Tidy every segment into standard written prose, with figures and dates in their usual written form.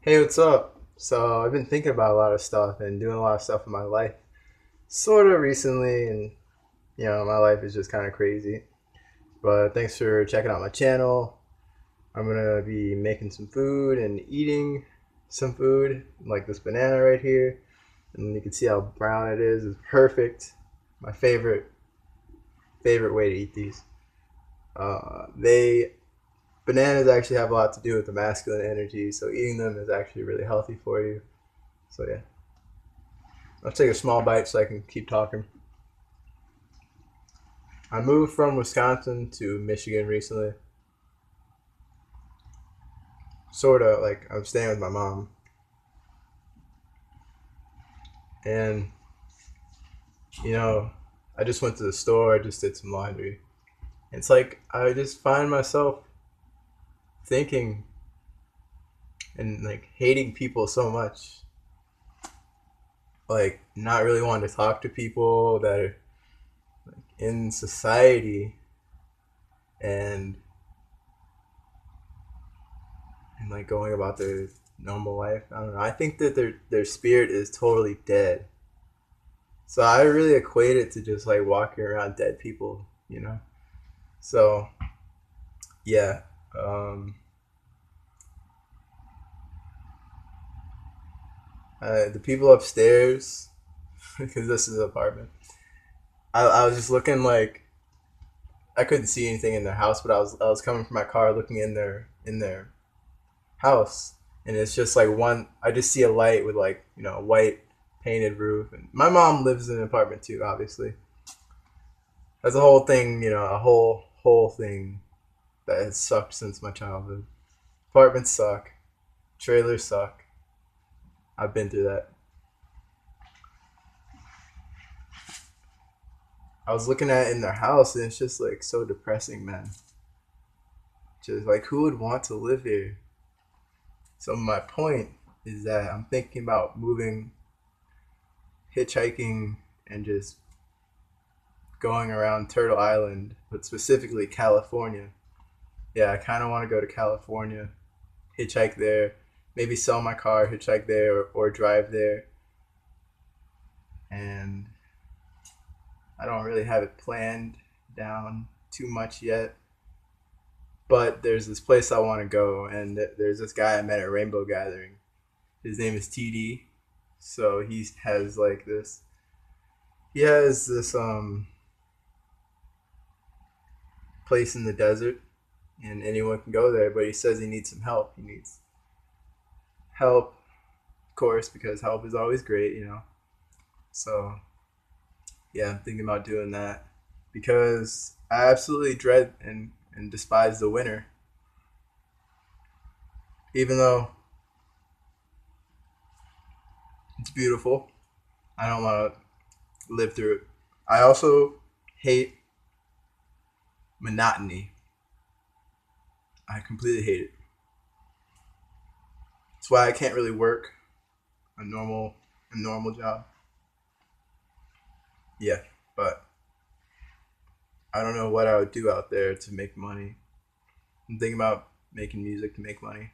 Hey, what's up? So, I've been thinking about a lot of stuff and doing a lot of stuff in my life, sort of recently, and my life is just kind of crazy. But thanks for checking out my channel. I'm gonna be making some food and eating some food, like this banana right here, and you can see how brown it is. It's perfect. My favorite way to eat these. They Bananas actually have a lot to do with the masculine energy, so eating them is actually really healthy for you. So yeah. I'll take a small bite so I can keep talking. I moved from Wisconsin to Michigan recently. Sort of like I'm staying with my mom. And, you know, I just went to the store, I just did some laundry. It's like I just find myself thinking and like hating people so much. Like not really wanting to talk to people that are in society and like going about their normal life. I don't know. I think that their spirit is totally dead. So I really equate it to just like walking around dead people. So yeah, um, the people upstairs, because this is an apartment. I was just looking like I couldn't see anything in their house, but I was coming from my car looking in their house, and it's just like one. I just see a light with like a white painted roof, and my mom lives in an apartment too. Obviously, that's a whole thing. A whole thing that has sucked since my childhood. Apartments suck. Trailers suck. I've been through that. I was looking at it in their house and it's just like so depressing, man. Just like who would want to live here? So my point is that I'm thinking about moving, hitchhiking, and just going around Turtle Island, but specifically California. Yeah, I kind of want to go to California, hitchhike there, maybe sell my car, hitchhike there, or drive there. And I don't really have it planned down too much yet. But there's this place I want to go, and there's this guy I met at Rainbow Gathering. His name is TD. So he has like this. He has this place in the desert, and anyone can go there. But he says he needs some help. He needs help, of course, because help is always great. So yeah, I'm thinking about doing that because I absolutely dread and despise the winter. Even though it's beautiful, I don't want to live through it. I also hate monotony. I completely hate it. That's why I can't really work a normal job. Yeah, but I don't know what I would do out there to make money. I'm thinking about making music to make money.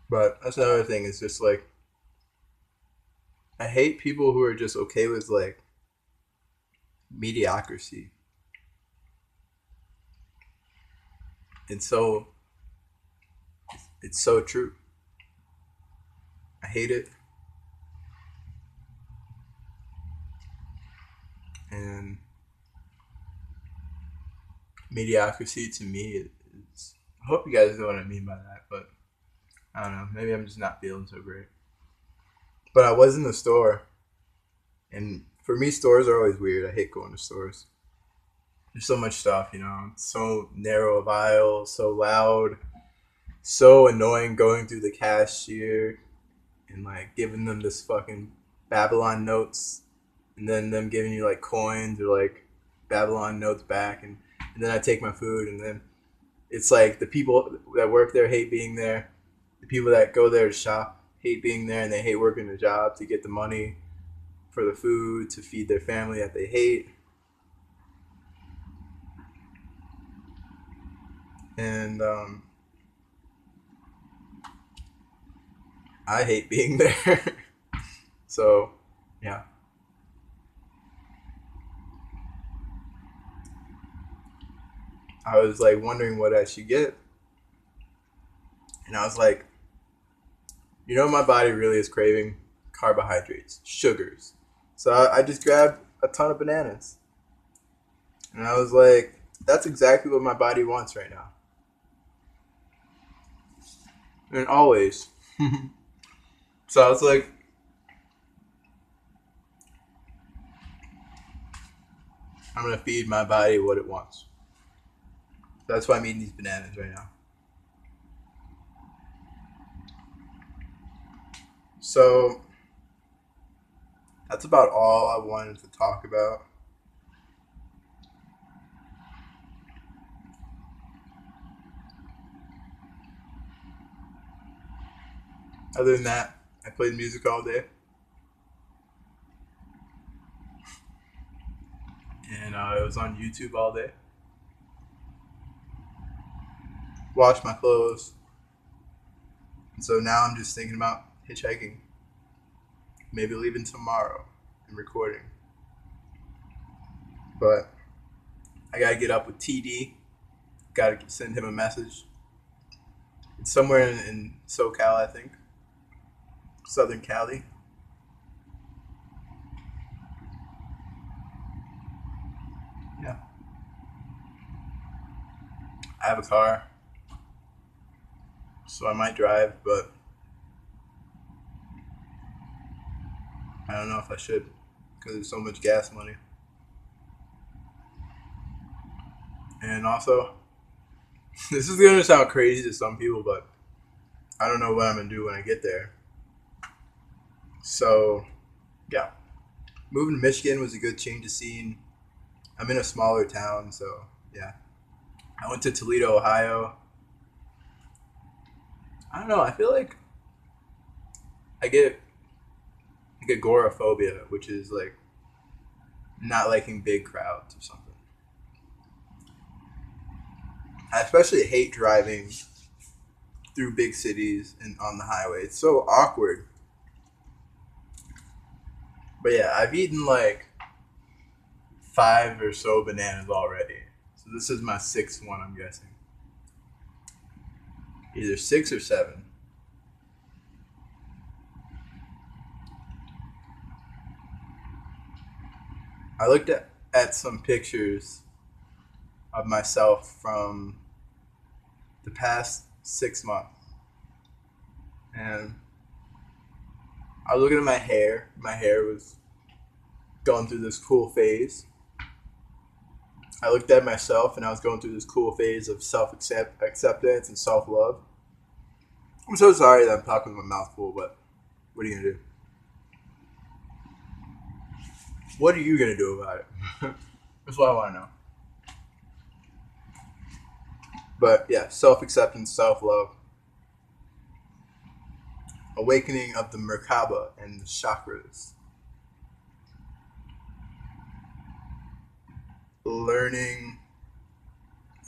But that's another thing. It's just like I hate people who are just okay with like mediocrity. And so it's so true. I hate it. And mediocrity to me is. I hope you guys know what I mean by that, but I don't know. Maybe I'm just not feeling so great. But I was in the store, and for me, stores are always weird. I hate going to stores. There's so much stuff. It's so narrow of aisle, so loud, so annoying going through the cashier and like giving them this fucking Babylon notes, and then them giving you like coins or like Babylon notes back, and then I take my food, and then it's like the people that work there hate being there. The people that go there to shop hate being there, and they hate working a job to get the money for the food to feed their family that they hate. And I hate being there. So, yeah. I was like wondering what I should get. And I was like, my body really is craving carbohydrates, sugars. So I just grabbed a ton of bananas. And I was like, that's exactly what my body wants right now. And always. So I was like, I'm going to feed my body what it wants. That's why I'm eating these bananas right now. So that's about all I wanted to talk about. Other than that, I played music all day. And I was on YouTube all day. Washed my clothes. And so now I'm just thinking about hitchhiking. Maybe leaving tomorrow and recording. But I gotta get up with TD. Gotta send him a message. It's somewhere in SoCal, I think. Southern Cali. Yeah. I have a car, so I might drive, but I don't know if I should because there's so much gas money. And also, this is gonna sound crazy to some people, but I don't know what I'm gonna do when I get there. So, yeah. Moving to Michigan was a good change of scene. I'm in a smaller town, so yeah. I went to Toledo, Ohio. I don't know. I feel like I get agoraphobia, which is like not liking big crowds or something. I especially hate driving through big cities and on the highway. It's so awkward. But yeah, I've eaten like five or so bananas already. So this is my sixth one, I'm guessing. Either six or seven. I looked at some pictures of myself from the past 6 months. And I was looking at my hair. My hair was going through this cool phase. I looked at myself and I was going through this cool phase of acceptance and self love. I'm so sorry that I'm talking with my mouth full, but what are you gonna do? What are you gonna do about it? That's what I want to know. But yeah, self acceptance, self love, awakening of the Merkaba and the chakras, learning.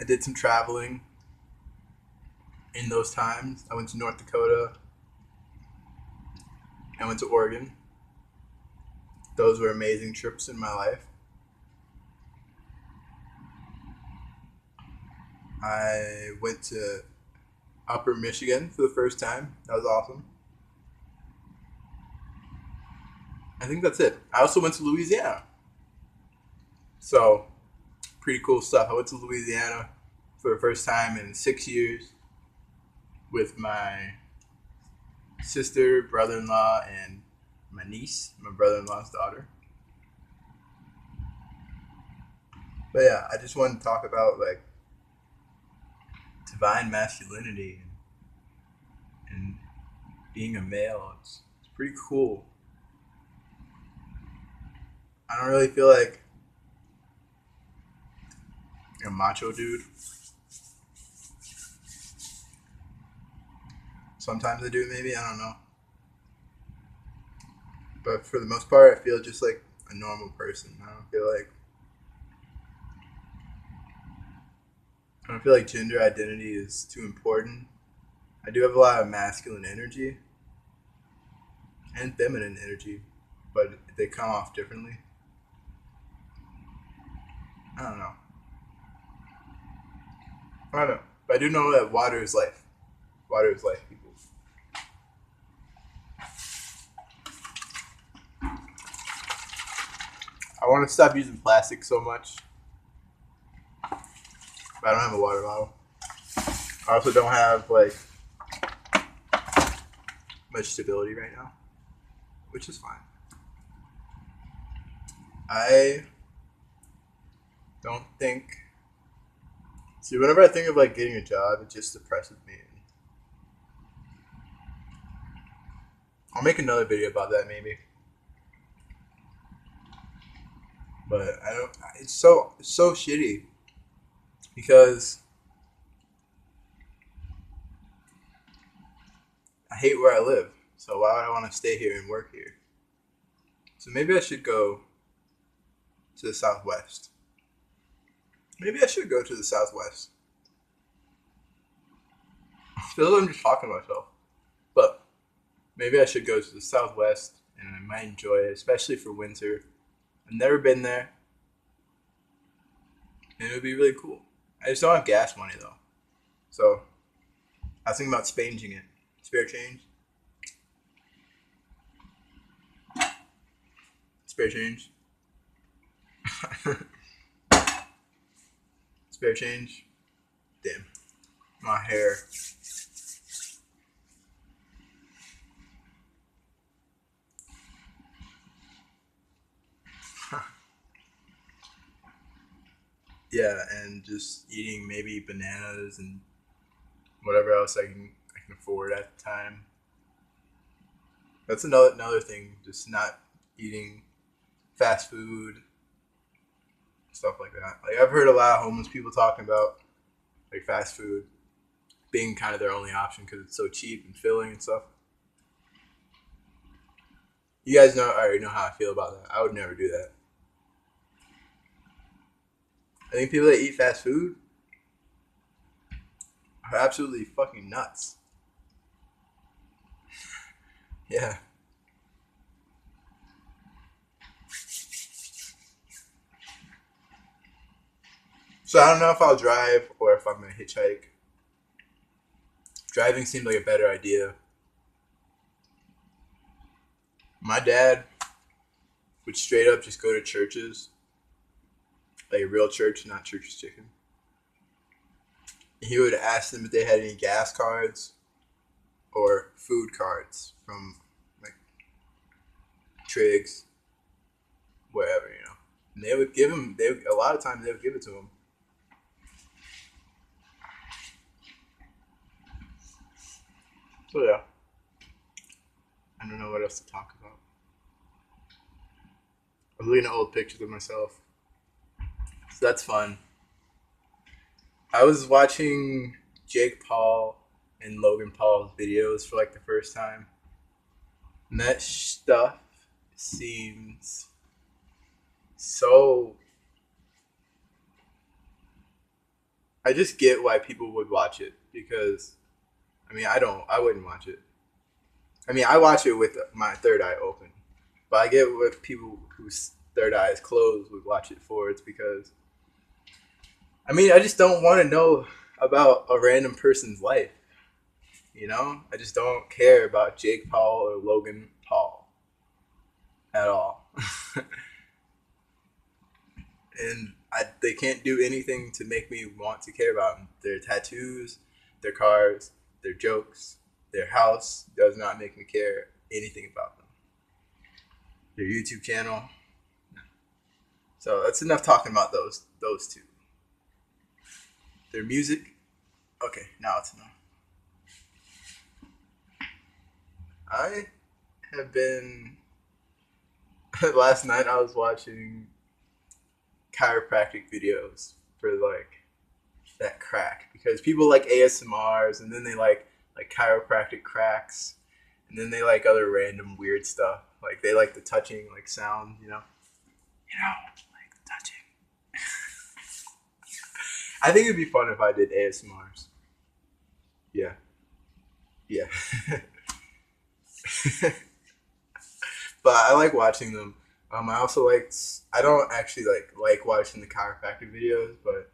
I did some traveling in those times. I went to North Dakota. I went to Oregon. Those were amazing trips in my life. I went to Upper Michigan for the first time. That was awesome. I think that's it. I also went to Louisiana. So, pretty cool stuff. I went to Louisiana for the first time in 6 years with my sister, brother in law, and my niece, my brother in law's daughter. But yeah, I just wanted to talk about like divine masculinity and being a male. It's pretty cool. I don't really feel like a macho dude. Sometimes I do, maybe. I don't know. But for the most part, I feel just like a normal person. I don't feel like gender identity is too important. I do have a lot of masculine energy, and feminine energy, but they come off differently. I don't know. I don't know. But I do know that water is life. Water is life, people. I want to stop using plastic so much, but I don't have a water bottle. I also don't have like much stability right now, which is fine. I don't think. See, whenever I think of like getting a job, it just depresses me. I'll make another video about that maybe. But I don't. It's so shitty because I hate where I live. So why would I want to stay here and work here? So maybe I should go to the Southwest. Maybe I should go to the Southwest. I feel like I'm just talking to myself. But maybe I should go to the Southwest and I might enjoy it, especially for winter. I've never been there, and it would be really cool. I just don't have gas money though. So I was thinking about spanging it. Spare change. Spare change. Spare change. Damn. My hair. Yeah, and just eating maybe bananas and whatever else I can afford at the time. That's another thing. Just not eating fast food, stuff like that. Like I've heard a lot of homeless people talking about like fast food being kind of their only option because it's so cheap and filling and stuff. You guys know, I already know how I feel about that. I would never do that. I think people that eat fast food are absolutely fucking nuts. Yeah. So I don't know if I'll drive or if I'm gonna hitchhike. Driving seemed like a better idea. My dad would straight up just go to churches, like a real church, not Church's Chicken. He would ask them if they had any gas cards or food cards from like Triggs, wherever, you know. And they would give him. A lot of times they would give it to him. So yeah, I don't know what else to talk about. I was looking at old pictures of myself, so that's fun. I was watching Jake Paul and Logan Paul's videos for like the first time, and that stuff seems so. I just get why people would watch it because I mean I don't. I wouldn't watch it. I mean I watch it with my third eye open, but I get what people whose third eye is closed would watch it for. It's because I mean I just don't want to know about a random person's life. You know, I just don't care about Jake Paul or Logan Paul at all. And they can't do anything to make me want to care about them. Their tattoos, their cars, their jokes, their house does not make me care anything about them. Their YouTube channel. So that's enough talking about those two. Their music. Okay, now it's enough. I have been. Last night I was watching chiropractic videos for like that crack because people like ASMRs and then they like chiropractic cracks and then they like other random weird stuff like they like the touching like sound, like the touching. I think it'd be fun if I did ASMRs. Yeah, yeah. but I like watching them. I also I don't actually like watching the chiropractic videos, but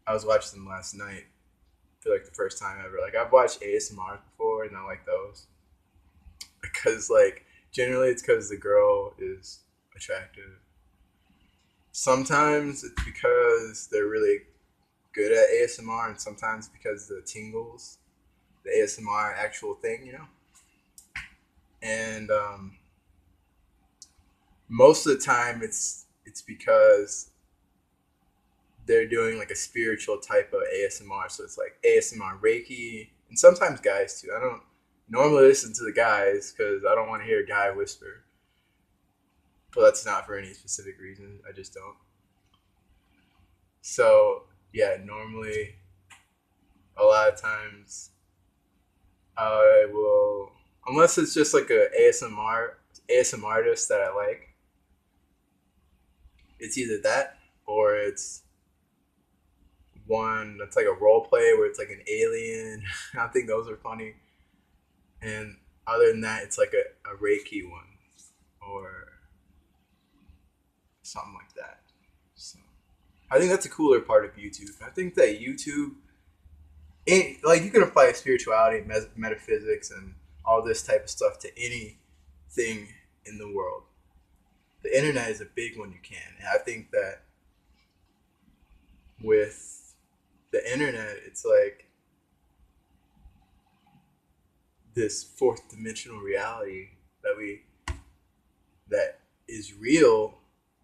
I was watching them last night for like the first time ever. Like I've watched ASMR before, and I like those because like generally it's because the girl is attractive. Sometimes it's because they're really good at ASMR, and sometimes because the tingles, the ASMR actual thing, you know. And most of the time, it's because they're doing like a spiritual type of ASMR. So it's like ASMR Reiki, and sometimes guys too. I don't normally listen to the guys because I don't want to hear a guy whisper. But that's not for any specific reason. I just don't. So yeah, normally a lot of times I will, unless it's just like a ASMR artist that I like. It's either that or it's one that's like a role play where it's like an alien. I think those are funny. And other than that, it's like a Reiki one or something like that. So I think that's a cooler part of YouTube. I think that YouTube, like you can apply spirituality, metaphysics, and all this type of stuff to anything in the world. The internet is a big one you can. And I think that with the internet, it's like this fourth dimensional reality that we that is real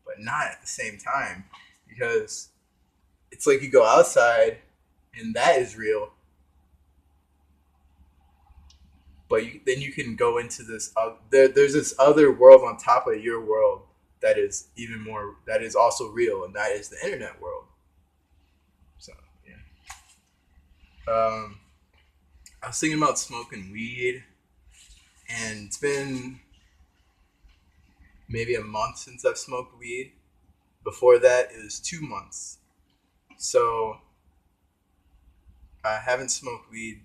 but not at the same time, because it's like you go outside and that is real, but then you can go into this there's this other world on top of your world that is even more, that is also real, and that is the internet world. So yeah, I was thinking about smoking weed, and it's been maybe a month since I've smoked weed. Before that, it was 2 months. So I haven't smoked weed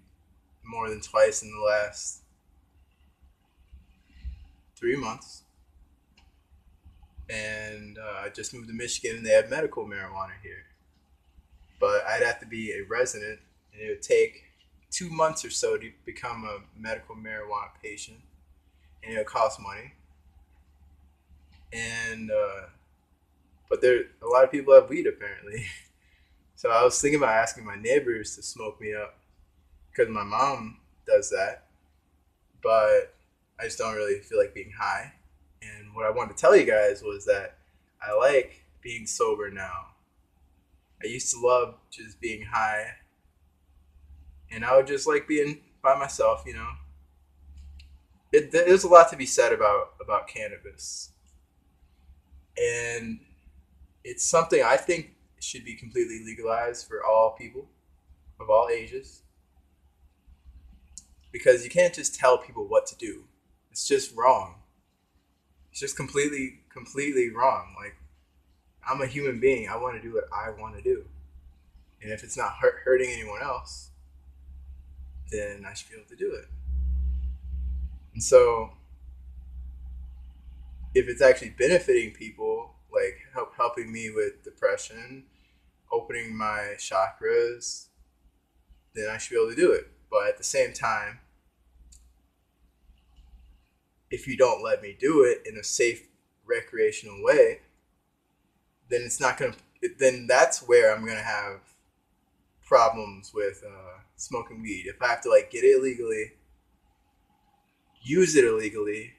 more than twice in the last 3 months. And I just moved to Michigan, and they have medical marijuana here. But I'd have to be a resident, and it would take 2 months or so to become a medical marijuana patient, and it would cost money. And but there, a lot of people have weed apparently. So I was thinking about asking my neighbors to smoke me up because my mom does that, but I just don't really feel like being high. And what I wanted to tell you guys was that I like being sober now. I used to love just being high, and I would just like being by myself, you know. There's a lot to be said about cannabis, and it's something I think should be completely legalized for all people of all ages, because you can't just tell people what to do. It's just wrong. It's just completely wrong. Like, I'm a human being. I want to do what I want to do. And if it's not hurting anyone else, then I should be able to do it. And so, if it's actually benefiting people, like helping me with depression, opening my chakras, then I should be able to do it. But at the same time, if you don't let me do it in a safe, recreational way, then it's not gonna. Then that's where I'm gonna have problems with smoking weed. If I have to like get it illegally, use it illegally,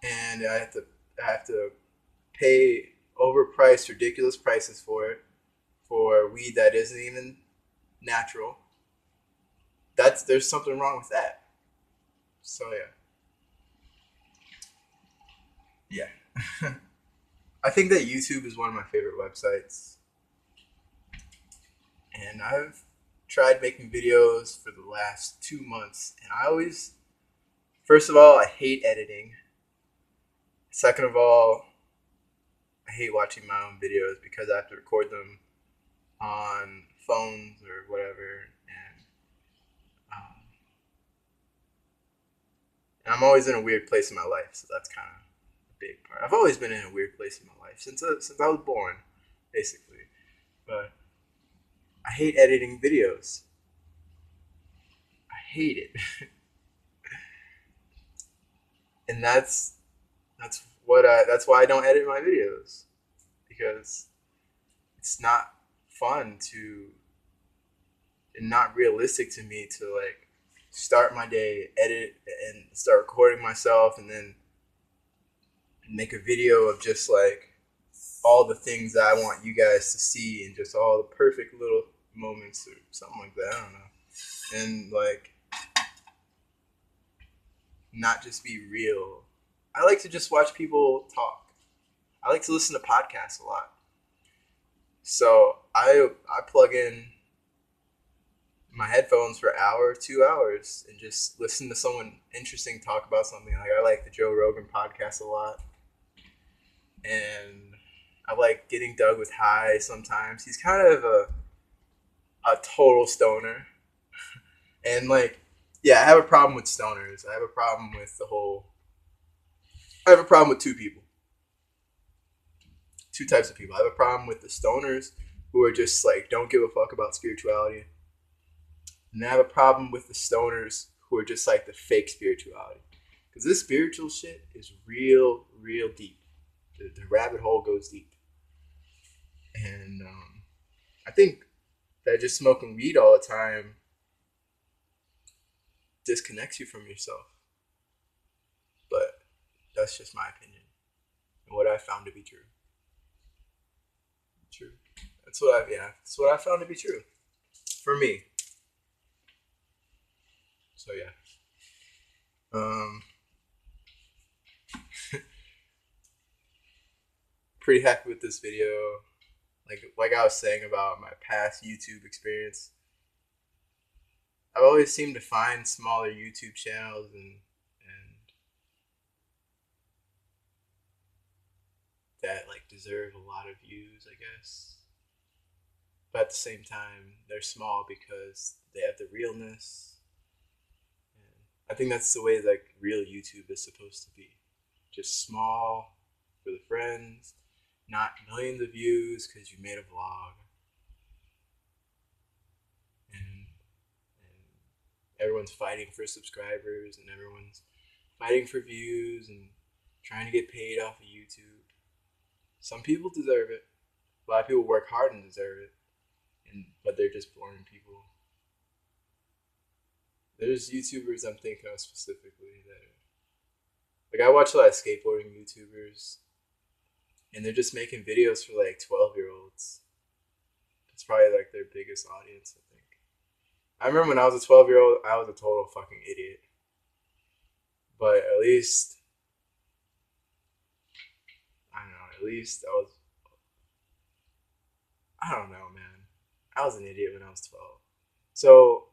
and I have to pay overpriced, ridiculous prices for it, for weed that isn't even natural. There's something wrong with that. So yeah. I think that YouTube is one of my favorite websites, and I've tried making videos for the last 2 months, and first of all, I hate editing. Second of all, I hate watching my own videos because I have to record them on phones or whatever, and I'm I'm always in a weird place in my life, so that's kind of a big part. I've always been in a weird place in my life since I was born, basically. But I hate editing videos. I hate it, and that's why I don't edit my videos, because it's not fun to and not realistic to me to like start my day, edit, and start recording myself, and then make a video of just like all the things that I want you guys to see, and just all the perfect little moments or something like that. I don't know, and like not just be real. I like to just watch people talk. I like to listen to podcasts a lot. So I plug in my headphones for an hour, 2 hours, and just listen to someone interesting talk about something. Like I like the Joe Rogan podcast a lot, and I like Getting Dug with High sometimes. He's kind of a total stoner, and like yeah, I have a problem with stoners. I have a problem with the whole. I have a problem with two people, two types of people. I have a problem with the stoners who are just like don't give a fuck about spirituality. And I have a problem with the stoners who are just like the fake spirituality. Because this spiritual shit is real, real deep. The rabbit hole goes deep. And I think that just smoking weed all the time disconnects you from yourself. But that's just my opinion and what I found to be true. True. That's what I found to be true. For me. So yeah. Pretty happy with this video. Like I was saying about my past YouTube experience, I've always seemed to find smaller YouTube channels and that like deserve a lot of views, I guess. But at the same time, they're small because they have the realness. And I think that's the way like real YouTube is supposed to be. Just small for the friends, not millions of views because you made a vlog. And everyone's fighting for subscribers and everyone's fighting for views and trying to get paid off of YouTube. Some people deserve it. A lot of people work hard and deserve it. But they're just boring people. There's YouTubers I'm thinking of specifically that are, like I watch a lot of skateboarding YouTubers and they're just making videos for like 12-year-olds. It's probably like their biggest audience, I think. I remember when I was a 12-year-old, I was a total fucking idiot. But at least, I don't know, at least I don't know, man. I was an idiot when I was 12. So,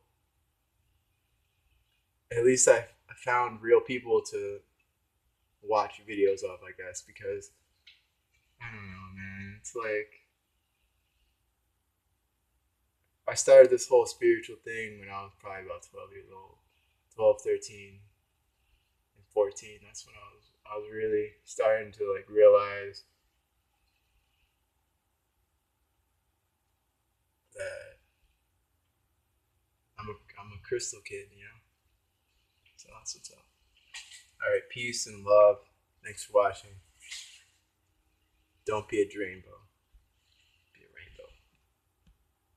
at least I found real people to watch videos of, I guess, because, I don't know, man. It's like, I started this whole spiritual thing when I was probably about 12 years old. 12, 13, and 14. That's when I was really starting to like realize that I'm a crystal kid, you know? So that's what's up. Alright, peace and love. Thanks for watching. Don't be a dreamboat.